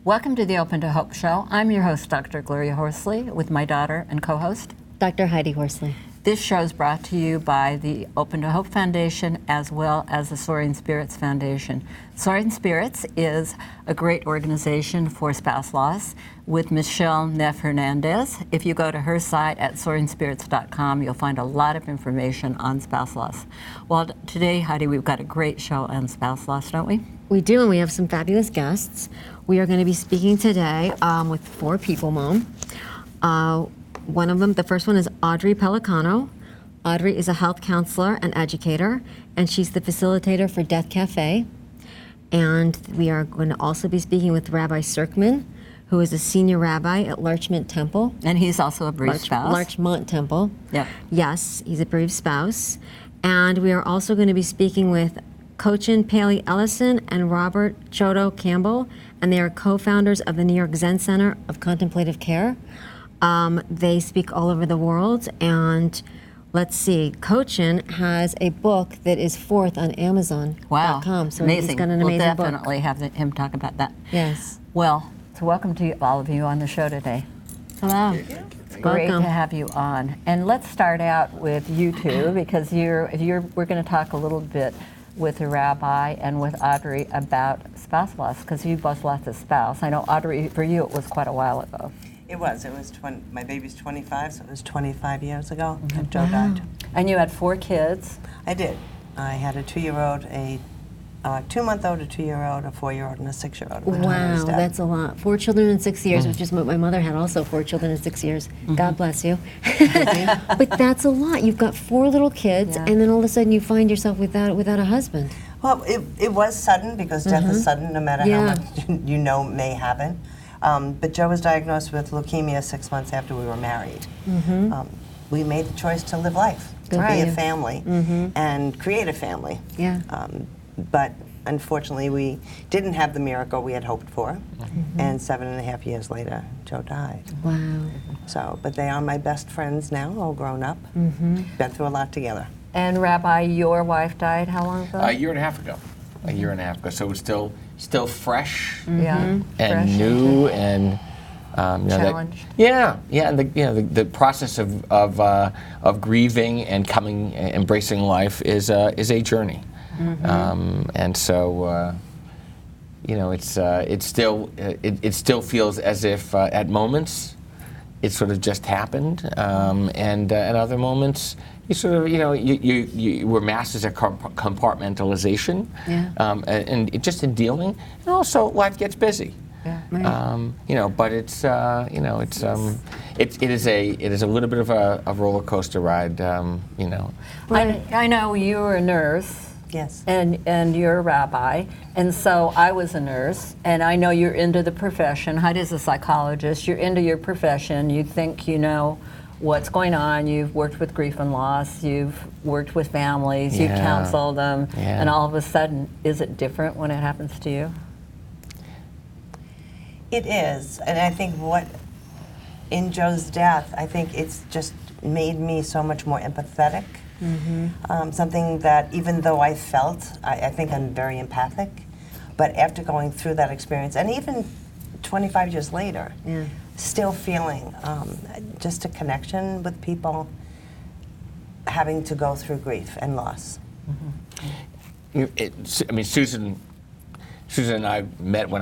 Welcome to the Open to Hope Show. I'm your host, Dr. Gloria Horsley, with my daughter and co-host, Dr. Heidi Horsley. This show is brought to you by the Open to Hope Foundation as well as the Soaring Spirits Foundation. Soaring Spirits is a great organization for spouse loss with Michelle Neff Hernandez. If you go to her site at soaringspirits.com, you'll find a lot of information on spouse loss. Well, today, Heidi, we've got a great show on spouse loss, don't we? We do, and we have some fabulous guests. We are going to be speaking today with 4 people, Mom. One of them, the first one is Audrey Pellicano. Audrey is a health counselor and educator, and she's the facilitator for Death Cafe. And we are going to also be speaking with Rabbi Sirkman, who is a senior rabbi at Larchmont Temple. And he's also a bereaved spouse. Larchmont Temple. Yeah. Yes, he's a bereaved spouse. And we are also going to be speaking with Koshin, Paley, Ellison, and Robert Chodo Campbell, and they are co-founders of the New York Zen Center of Contemplative Care. They speak all over the world, and let's see, Koshin has a book that is 4th on Amazon.com. Wow, So amazing. he's got an amazing We'll definitely have him talk about that. Yes. Well, so welcome to all of you on the show today. Hello. It's great to have you on. And let's start out with you two, because we're going to talk a little bit with the rabbi and with Audrey about spouse loss, because you both lost a spouse. I know, Audrey, for you it was quite a while ago. It was my baby's 25, so it was 25 years ago that Joe died. And you had 4 kids. I did. I had a 2-year-old, a 2-month-old, a 2-year-old, a 4-year-old, and a 6-year-old. Wow, that's a lot. 4 children in 6 years, which is what my mother had also, 4 children in 6 years. God bless you. But that's a lot. You've got 4 little kids, and then all of a sudden you find yourself without a husband. Well, it was sudden, because death is sudden, no matter how much you know may happen. But Joe was diagnosed with leukemia 6 months after we were married. We made the choice to live life, to be a family, and create a family. Yeah. But unfortunately, we didn't have the miracle we had hoped for, and 7.5 years later, Joe died. Wow. So, but they are my best friends now, all grown up. Been through a lot together. And Rabbi, your wife died how long ago? A year and a half ago. So it's still fresh Yeah. and new and challenged. And the process of grieving and embracing life is a journey. And so it still feels as if at moments it sort of just happened, and at other moments you sort of you were masters at compartmentalization, and just in dealing, and also life gets busy. Yeah. Right. But it is a little bit of a roller coaster ride. I know you were a nurse. Yes. And you're a rabbi, and so I was a nurse, and I know you're into the profession. Heidi's a psychologist. You're into your profession. You think you know what's going on. You've worked with grief and loss. You've worked with families. You've counseled them. Yeah. And all of a sudden, is it different when it happens to you? It is, and I think in Joe's death, I think it's just made me so much more empathetic. Something that even though I felt, I think I'm very empathic, but after going through that experience, and even 25 years later, still feeling just a connection with people having to go through grief and loss. Susan and I met when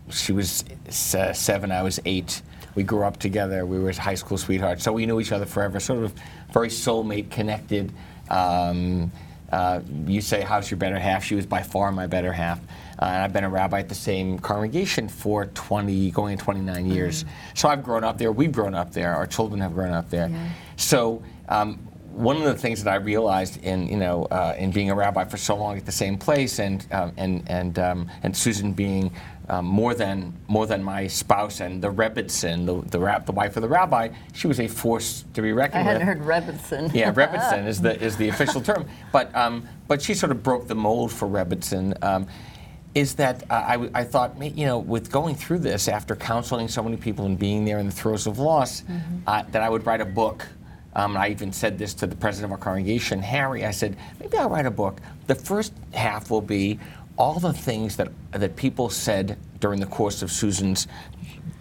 she was 7, I was 8. We grew up together. We were high school sweethearts, so we knew each other forever. Sort of very soulmate connected. You say, "How's your better half?" She was by far my better half. And I've been a rabbi at the same congregation for going on 29 years. So I've grown up there. We've grown up there. Our children have grown up there. So one of the things that I realized in being a rabbi for so long at the same place, and Susan being more than my spouse and the Rebbitzin, the wife of the rabbi, she was a force to be reckoned with. I hadn't heard Rebbitzin. Yeah, Rebbitzin is the official term, but she sort of broke the mold for Rebbitzin. Is that I thought, with going through this after counseling so many people and being there in the throes of loss, that I would write a book. I even said this to the president of our congregation, Harry. I said, maybe I'll write a book. The first half will be all the things that people said during the course of Susan's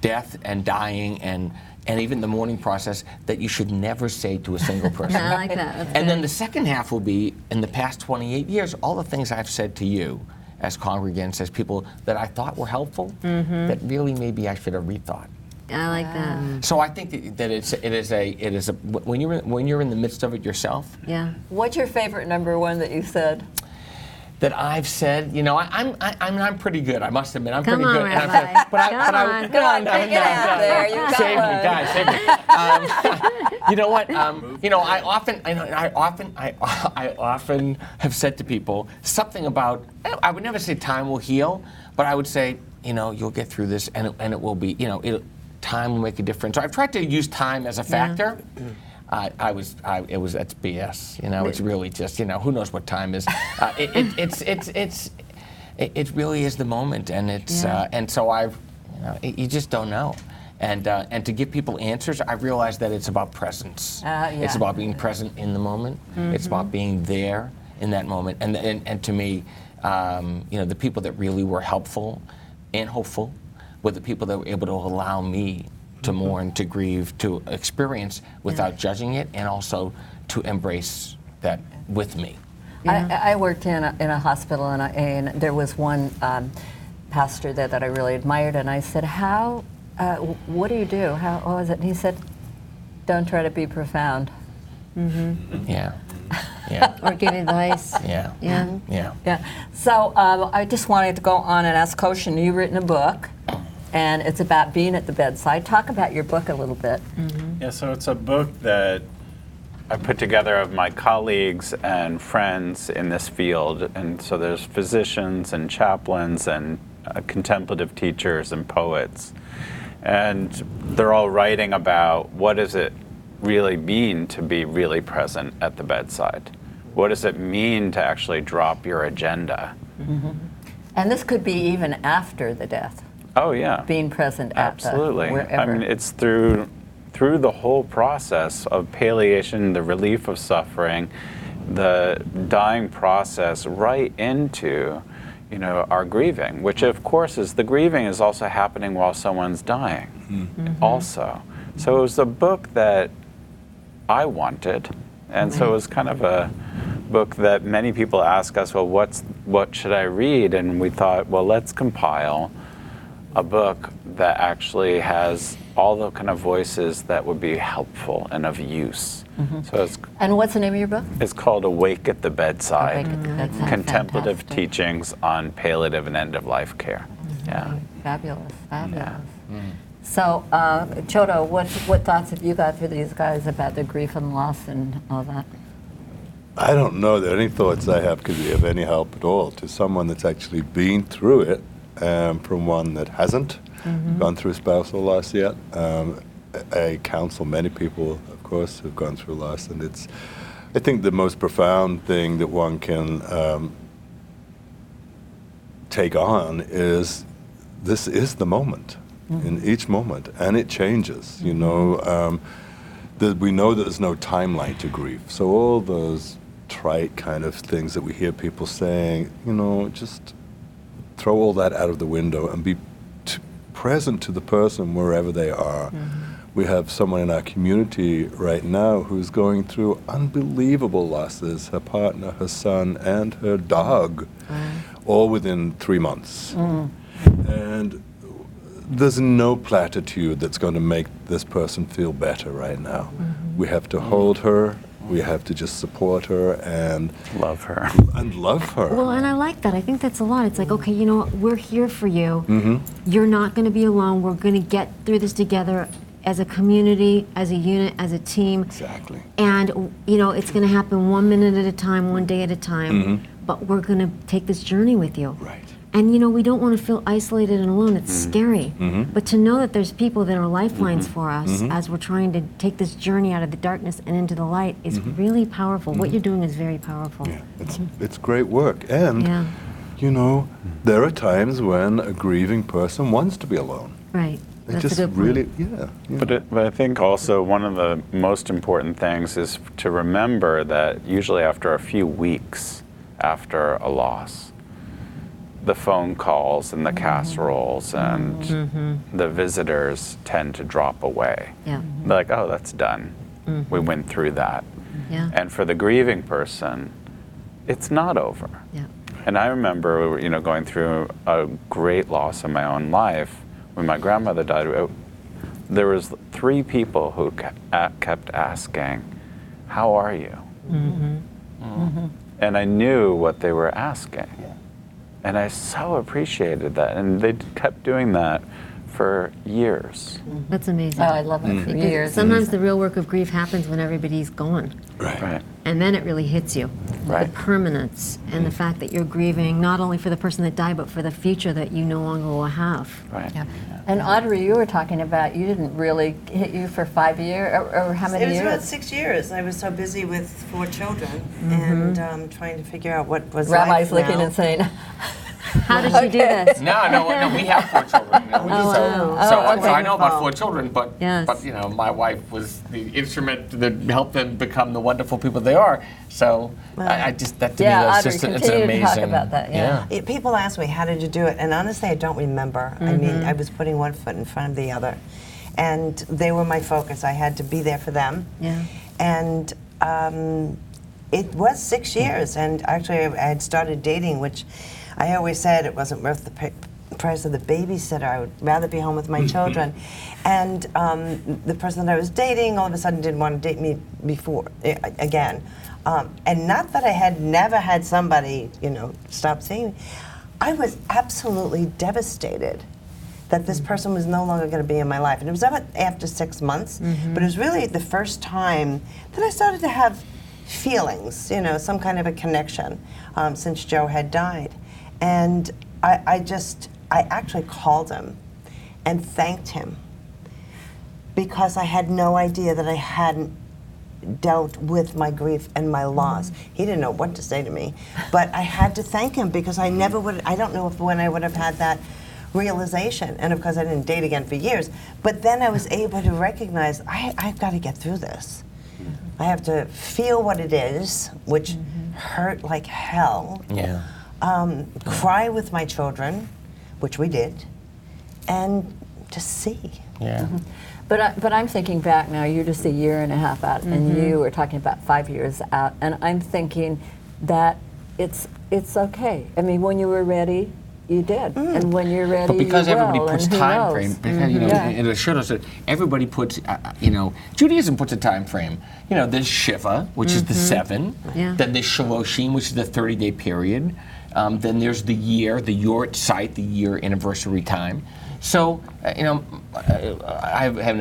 death and dying and even the mourning process that you should never say to a single person. I like that. That's And good. then the second half will be, in the past 28 years, all the things I've said to you as congregants, as people that I thought were helpful, that really maybe I should have rethought. I like that. So I think that it is a when you're in the midst of it yourself. Yeah. What's your favorite number one that you said? That I've said, I'm pretty good. I must admit, I'm Come pretty on, good. Rabbi. Come on, take it out there. You got Save one. me, guys, save me. You know what? I often have said to people something about. I would never say time will heal, but I would say, you'll get through this, and it will be. Time will make a difference. So I've tried to use time as a factor. That's BS. It's really just, who knows what time is. It really is the moment, and it's and so you just don't know. And to give people answers, I realized that it's about presence. It's about being present in the moment. It's about being there in that moment. And to me, the people that really were helpful and hopeful were the people that were able to allow me to mourn, to grieve, to experience without judging it, and also to embrace that with me. I worked in a hospital, and there was one pastor there that I really admired, and I said, what do you do? What was it? And he said, don't try to be profound. Yeah. Or give advice. Yeah. So I just wanted to go on and ask Koshin, you've written a book, and it's about being at the bedside. Talk about your book a little bit. Yeah, so it's a book that I put together of my colleagues and friends in this field. And so there's physicians and chaplains and contemplative teachers and poets. And they're all writing about what does it really mean to be really present at the bedside? What does it mean to actually drop your agenda? And this could be even after the death. Oh, yeah. Being present at Absolutely. wherever. I mean, it's through the whole process of palliation, the relief of suffering, the dying process, right into, our grieving, which of course is the grieving is also happening while someone's dying, also. So it was a book that I wanted, and so it was kind of a book that many people ask us, well, what should I read? And we thought, well, let's compile a book that actually has all the kind of voices that would be helpful and of use. So And what's the name of your book? it's called Awake at the Bedside, Awake at the Bedside. Contemplative Fantastic. Teachings on Palliative and End-of-Life Care. Yeah. Fabulous. So, Chodo, what thoughts have you got for these guys about the grief and loss and all that? I don't know that any thoughts I have could be of any help at all to someone that's actually been through it, from one that hasn't gone through spousal loss yet. I counsel many people, of course, who've gone through loss, and I think the most profound thing that one can take on is this is the moment, in each moment, and it changes, we know there's no timeline to grief, so all those trite kind of things that we hear people saying, just throw all that out of the window and be present to the person wherever they are. We have someone in our community right now who's going through unbelievable losses, her partner, her son, and her dog, all within 3 months. And there's no platitude that's going to make this person feel better right now. We have to hold her, we have to just support her and Love her. Well, and I like that. I think that's a lot. It's like, okay, we're here for you. You're not going to be alone. We're going to get through this together as a community, as a unit, as a team. Exactly. And, it's going to happen 1 minute at a time, 1 day at a time. But we're going to take this journey with you. Right. And, we don't want to feel isolated and alone. It's scary. But to know that there's people that are lifelines for us as we're trying to take this journey out of the darkness and into the light is really powerful. What you're doing is very powerful. Yeah, it's great work. And, there are times when a grieving person wants to be alone. Right. They That's just a good point. really, But I think also one of the most important things is to remember that usually after a few weeks after a loss, the phone calls and the casseroles and the visitors tend to drop away. Yeah. They're like, oh, that's done. We went through that. Yeah. And for the grieving person, it's not over. Yeah. And I remember, going through a great loss in my own life. When my grandmother died, there was 3 people who kept asking, how are you? And I knew what they were asking. And I so appreciated that. And they kept doing that for years. That's amazing. Oh, I love it for years. Sometimes the real work of grief happens when everybody's gone. Right. And then it really hits you. Right. The permanence and the fact that you're grieving not only for the person that died, but for the future that you no longer will have. Right. Yeah. And Audrey, you were talking about you didn't really hit you for 5 years, or how many It was years? about 6 years. I was so busy with 4 children and trying to figure out what was Rabbi's life looking now. and saying, How did you do this? No, we have 4 children. No, wow. so Oh, okay. I know about 4 children, but Yes. my wife was the instrument that helped them become the wonderful people they are. So I just that to me Yeah, that's Audrey, just it's continue to amazing. talk about that, yeah. People ask me, how did you do it? And honestly, I don't remember. I mean, I was putting one foot in front of the other. And they were my focus. I had to be there for them. Yeah. And it was 6 years. And actually, I had started dating, which I always said it wasn't worth the price of the babysitter. I would rather be home with my children. And the person that I was dating all of a sudden didn't want to date me again. And not that I had never had somebody, stop seeing me. I was absolutely devastated that this person was no longer going to be in my life. And it was about after 6 months, but it was really the first time that I started to have feelings, some kind of a connection since Joe had died. And I actually called him and thanked him because I had no idea that I hadn't dealt with my grief and my loss. He didn't know what to say to me, but I had to thank him because I don't know when I would have had that realization. And of course I didn't date again for years, but then I was able to recognize I've got to get through this. I have to feel what it is, which hurt like hell. Yeah. Cry with my children, which we did, and just see. Yeah. But I'm thinking back now, you're just a year and a half out, and you were talking about 5 years out, and I'm thinking that it's okay. I mean, when you were ready, you did, and when you're ready, But because you everybody will, puts and who time knows? frame, because and it showed us that everybody puts, Judaism puts a time frame. There's Shiva, which is the 7. Yeah. Then there's Shaloshim, which is the 30-day period. Then there's the year, the Yort site, the year anniversary time. So, I have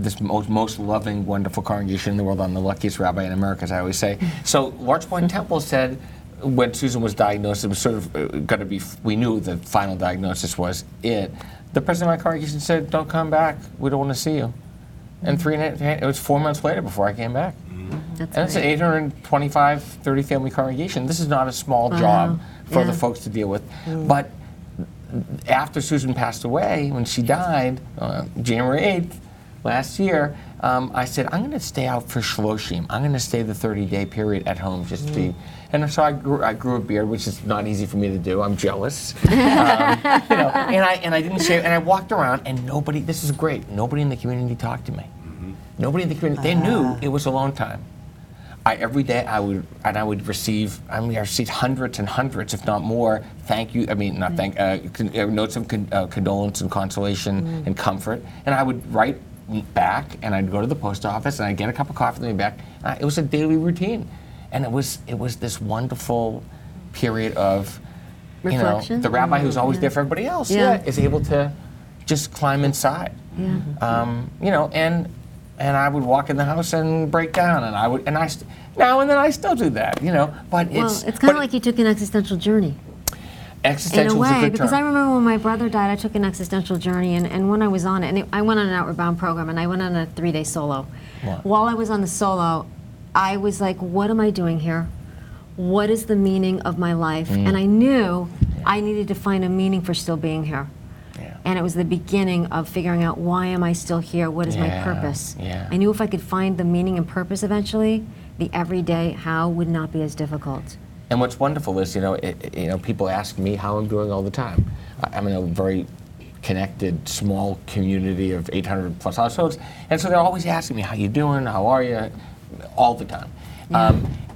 this most loving, wonderful congregation in the world. I'm the luckiest rabbi in America, as I always say. So, Larchmont Temple said, when Susan was diagnosed, it was sort of going to be, we knew the final diagnosis was it. The president of my congregation said, don't come back. We don't want to see you. And it was 4 months later before I came back. That's And it's an 825, 30 family congregation. This is not a small job for the folks to deal with. But after Susan passed away, when she died, January 8th last year, I said, I'm going to stay out for Shloshim. I'm going to stay the 30-day period at home just to be. And so I grew a beard, which is not easy for me to do. I'm jealous. And I didn't shave. And I walked around, and nobody, this is great, nobody in the community talked to me. Nobody in the community, they knew it was alone time. Every day I would receive hundreds and hundreds, if not more, notes of condolence and consolation and comfort. And I would write back, and I'd go to the post office, and I'd get a cup of coffee and back. It was a daily routine. And it was this wonderful period of, Reflection? the rabbi who's always there for everybody else, is able to just climb inside. And I would walk in the house and break down, and now and then I still do that, But it's kind of like you took an existential journey. Existential in a is a way, good because term. I remember when my brother died, I took an existential journey, and when I was on it, and I went on an Outward Bound program, and I went on a 3-day solo. Wow. While I was on the solo, I was like, what am I doing here? What is the meaning of my life? And I knew I needed to find a meaning for still being here. And it was the beginning of figuring out, why am I still here? What is my purpose? I knew if I could find the meaning and purpose eventually, the everyday how would not be as difficult. And what's wonderful is, people ask me how I'm doing all the time. I'm in a very connected, small community of 800 plus households, and so they're always asking me, how you doing, how are you, all the time.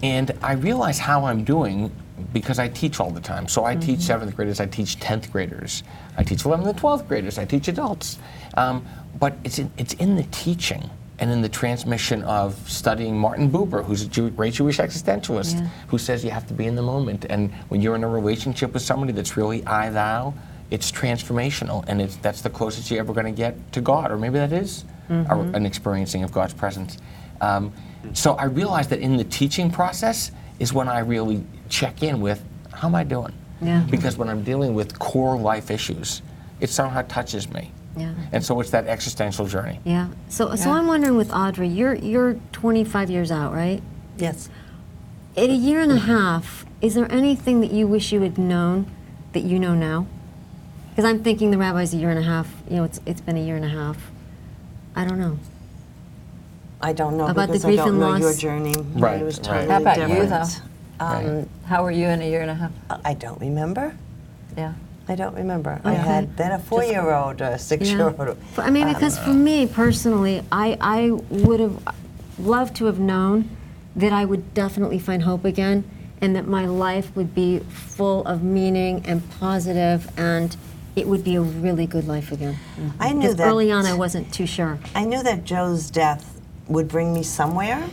And I realize how I'm doing because I teach all the time. So I teach 7th graders, I teach 10th graders, I teach 11th and 12th graders, I teach adults. But it's in the teaching and in the transmission of studying Martin Buber, who's a great Jewish existentialist, who says you have to be in the moment. And when you're in a relationship with somebody that's really I, thou, it's transformational, and that's the closest you're ever going to get to God, or maybe that is an experiencing of God's presence. So I realized that in the teaching process is when I really check in with, how am I doing? Yeah. Because when I'm dealing with core life issues, it somehow touches me. Yeah. And so it's that existential journey. Yeah. So I'm wondering with Audrey, you're 25 years out, right? Yes. At a year and a half, is there anything that you wish you had known that you know now? Because I'm thinking the rabbi's a year and a half. It's been a year and a half. I don't know. I don't know About the because I grief don't and know loss? your journey. Right, It was right. totally How about different. you, though? How were you in a year and a half? I don't remember. Yeah. I don't remember. I Okay. had then a 4-year-old, a 6-year-old. I mean, because for me personally, I would have loved to have known that I would definitely find hope again, and that my life would be full of meaning and positive, and it would be a really good life again. I knew Because that early on I wasn't too sure. I knew that Joe's death would bring me somewhere.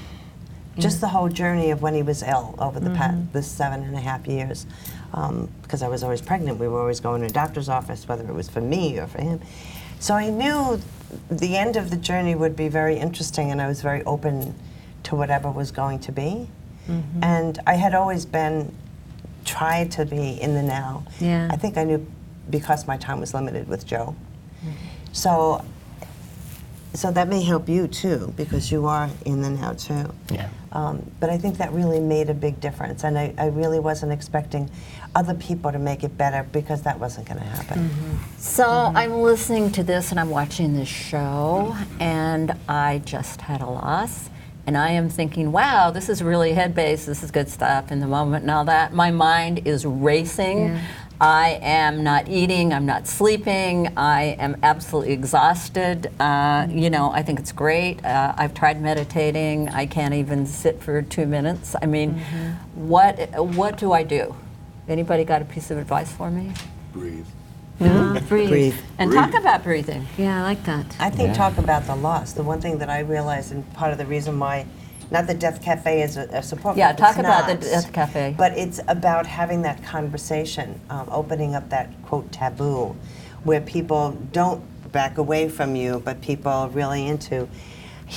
Just the whole journey of when he was ill over the the 7.5 years. Because I was always pregnant, we were always going to a doctor's office, whether it was for me or for him. So I knew the end of the journey would be very interesting, and I was very open to whatever was going to be. And I had always tried to be in the now. Yeah. I think I knew because my time was limited with Joe. So that may help you too, because you are in the now too. Yeah. But I think that really made a big difference, and I really wasn't expecting other people to make it better, because that wasn't going to happen. So I'm listening to this and I'm watching this show, and I just had a loss, and I am thinking, wow, this is really head-based, this is good stuff in the moment and all that. My mind is racing. Yeah. I am not eating, I'm not sleeping, I am absolutely exhausted. I think it's great. I've tried meditating, I can't even sit for 2 minutes. I mean, what do I do? Anybody got a piece of advice for me? Breathe. Breathe. And Breathe. talk about breathing. Yeah, I like that. I think talk about the loss. The one thing that I realized, and part of the reason why, not that Death Cafe is a support Yeah, group, talk it's about the not, Death Cafe. But it's about having that conversation, opening up that, quote, taboo, where people don't back away from you, but people are really into,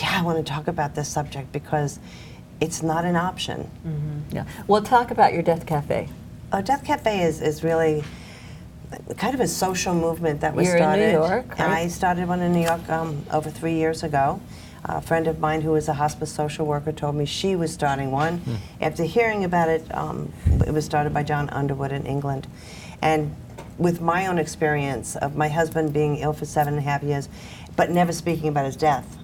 I want to talk about this subject because it's not an option. Yeah. Well, talk about your Death Cafe. Death Cafe is really kind of a social movement that was You're in New started. York, right? I started one in New York over 3 years ago. A friend of mine who was a hospice social worker told me she was starting one. After hearing about it, it was started by John Underwood in England. And with my own experience of my husband being ill for 7.5 years, but never speaking about his death.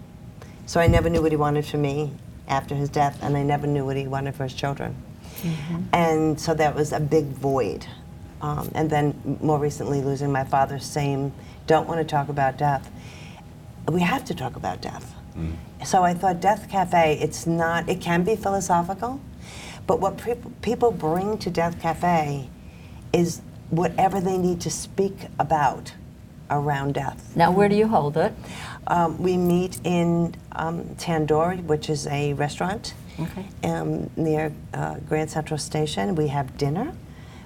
So I never knew what he wanted for me after his death, and I never knew what he wanted for his children. And so that was a big void. And then more recently losing my father, same, don't want to talk about death. We have to talk about death. So I thought Death Cafe, it can be philosophical, but what people bring to Death Cafe is whatever they need to speak about around death. Now, where do you hold it? We meet in Tandoori, which is a restaurant near Grand Central Station. We have dinner,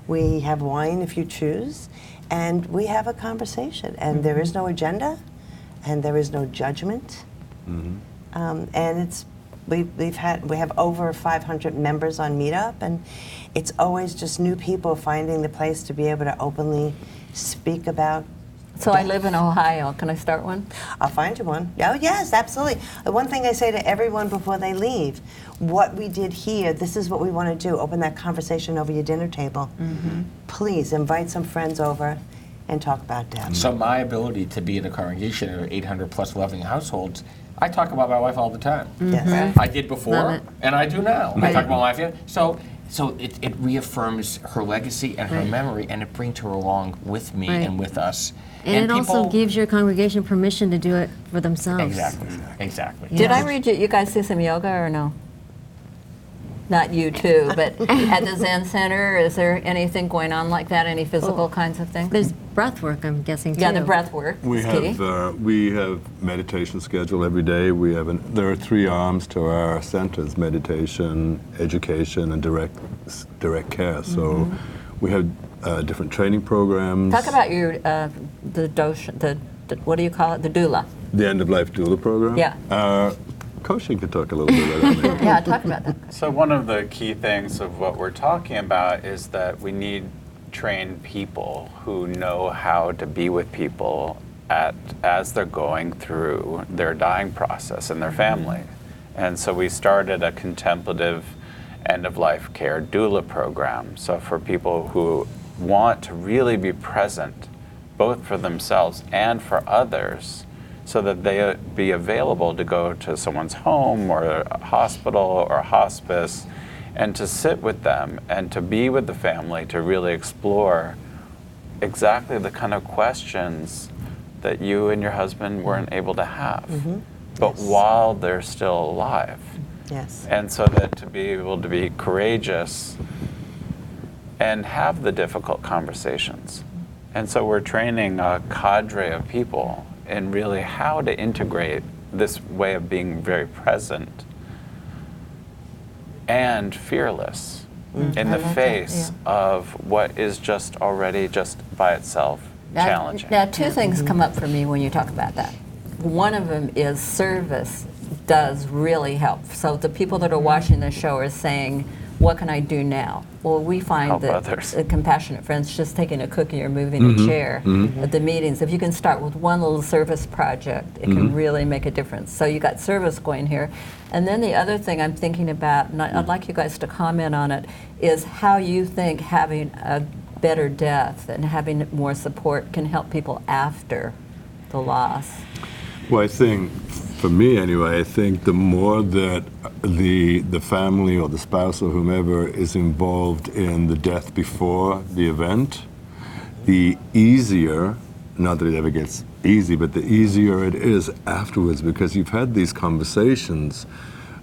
we have wine if you choose, and we have a conversation. And there is no agenda, and there is no judgment. And we have over 500 members on Meetup, and it's always just new people finding the place to be able to openly speak about. So I live in Ohio. Can I start one? I'll find you one. Oh yes, absolutely. The one thing I say to everyone before they leave, what we did here, this is what we want to do. Open that conversation over your dinner table. Please invite some friends over and talk about death. So my ability to be in a congregation of 800 plus loving households, I talk about my wife all the time. Yes. I did Love before, it. and I do now. I talk about my wife. So So it reaffirms her legacy and her Right. memory, and it brings her along with me Right. and with us. And it also people- gives your congregation permission to do it for themselves. Exactly. Did I read you guys do some yoga or no? Not you too, but at the Zen Center, is there anything going on like that? Any physical kinds of things? There's breath work, I'm guessing, too. Yeah, the breath work We is key. have meditation scheduled every day. There are 3 arms to our centers: meditation, education, and direct care. So we have different training programs. Talk about your what do you call it? The doula. The end of life doula program. Yeah. Koshin could talk a little bit about that. Maybe. Yeah, talk about that. So one of the key things of what we're talking about is that we need trained people who know how to be with people as they're going through their dying process and their family. And so we started a contemplative end-of-life care doula program. So for people who want to really be present, both for themselves and for others, so that they be available to go to someone's home or a hospital or a hospice and to sit with them and to be with the family to really explore exactly the kind of questions that you and your husband weren't able to have, but while they're still alive. Yes. And so that to be able to be courageous and have the difficult conversations. And so we're training a cadre of people in really how to integrate this way of being very present and fearless in the face of what is just already just by itself challenging. Now, 2 things come up for me when you talk about that. One of them is service does really help. So the people that are watching the show are saying, what can I do now? Well, we find Help that others. Compassionate Friends, just taking a cookie or moving a chair at the meetings, if you can start with one little service project, it can really make a difference. So you got service going here. And then the other thing I'm thinking about, and I'd like you guys to comment on it, is how you think having a better death and having more support can help people after the loss. Well, I think, for me anyway, I think the more that the family or the spouse or whomever is involved in the death before the event, the easier, not that it ever gets easy, but the easier it is afterwards, because you've had these conversations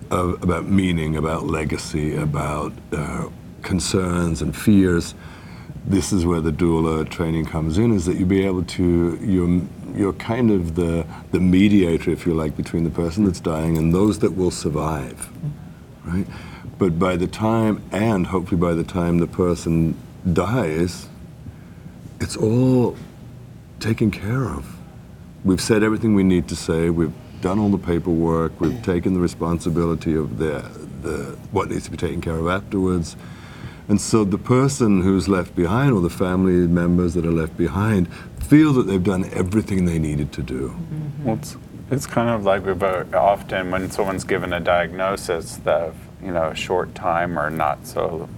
about meaning, about legacy, about concerns and fears. This is where the doula training comes in, is that you be able to, you're kind of the mediator, if you like, between the person that's dying and those that will survive, right? But by the time, and hopefully by the time the person dies, it's all taken care of. We've said everything we need to say, we've done all the paperwork, we've taken the responsibility of the what needs to be taken care of afterwards. And so the person who's left behind, or the family members that are left behind, feel that they've done everything they needed to do. Well, it's kind of like we've often, when someone's given a diagnosis that, a short time or not so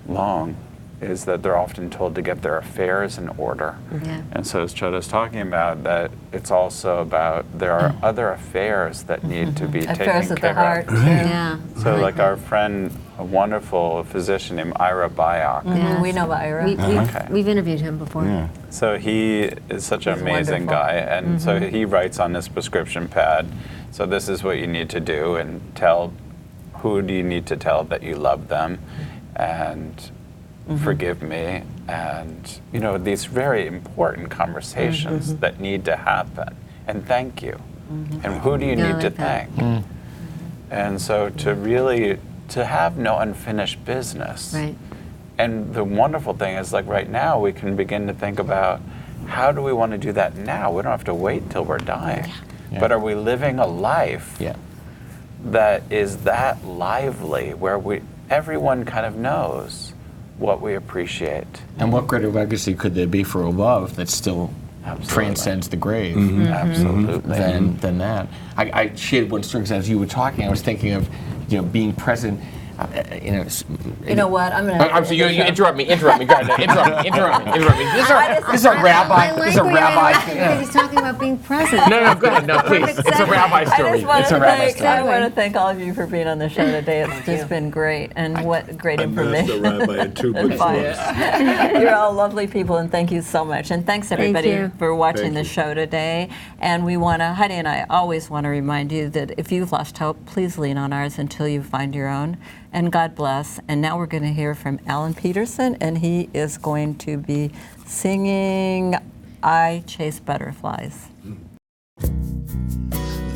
long, is that they're often told to get their affairs in order. Yeah. And so as Chodo's talking about, that it's also about there are other affairs that need to be Affairs taken of the care heart. of. Yeah. So like our friend, a wonderful physician named Ira Byock. Yes. We know about Ira. Okay. We've interviewed him before. Yeah. So he is such an He's amazing wonderful. guy, and so he writes on his prescription pad, so this is what you need to do, and tell who do you need to tell that you love them, and forgive me, and these very important conversations that need to happen, and thank you, and who do you Yeah, I need to like that. thank, and so to really to have no unfinished business. Right. And the wonderful thing is, like right now, we can begin to think about how do we want to do that now? We don't have to wait till we're dying. Yeah. But are we living a life Yeah. that is that lively, where everyone kind of knows what we appreciate? And what greater legacy could there be for a love that still transcends the grave? Absolutely. Than that. I shared one story, 'cause as you were talking, I was thinking of being present. You know what? I'm going to. I'm sorry, you interrupt me. Go ahead. Interrupt me. This is a rabbi. This is a rabbi. Because he's talking about being present. No, go ahead. No, please. It's a rabbi story. It's a rabbi story. I want to thank all of you for being on the show today. It's just been great, and what great information. I'm the rabbi and two That's fine. Buddhists. You're all lovely people, and thank you so much. And thanks everybody you. for watching Thank the you. show today. And Heidi and I always want to remind you that if you've lost hope, please lean on ours until you find your own. And God bless. And now we're going to hear from Alan Pedersen, and he is going to be singing I Chase Butterflies.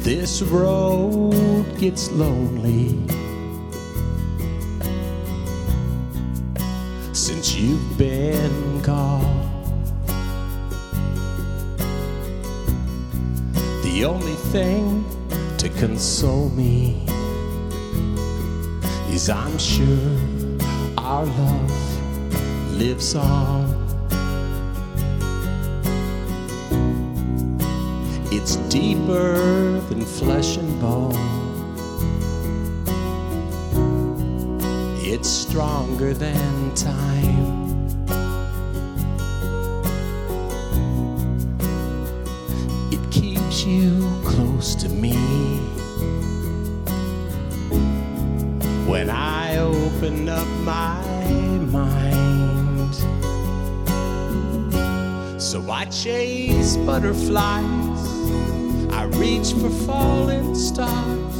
This road gets lonely since you've been gone. The only thing to console me is I'm sure our love lives on. It's deeper than flesh and bone. It's stronger than time. It keeps you close to me. When I open up my mind, so I chase butterflies, I reach for falling stars,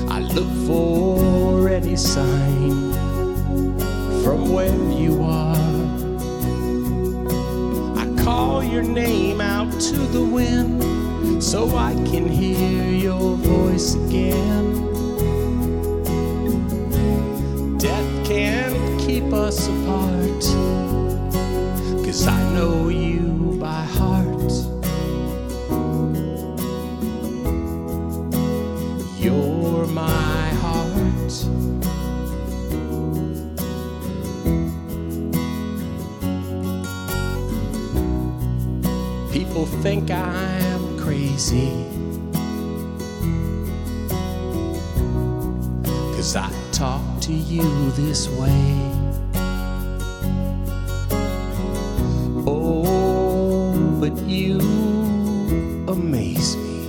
I look for any sign from where you are. I call your name out to the wind so I can hear your voice again. Death can't keep us apart, 'cause I know you by heart. You're my heart. People think I'm crazy, 'cause I talk to you this way. Oh, but you amaze me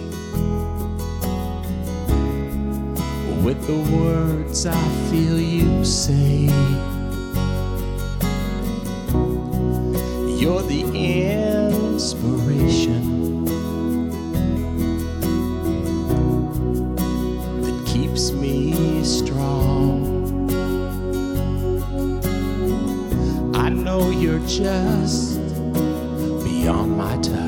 with the words I feel you say. You're the inspiration that keeps me strong. I know you're just beyond my touch.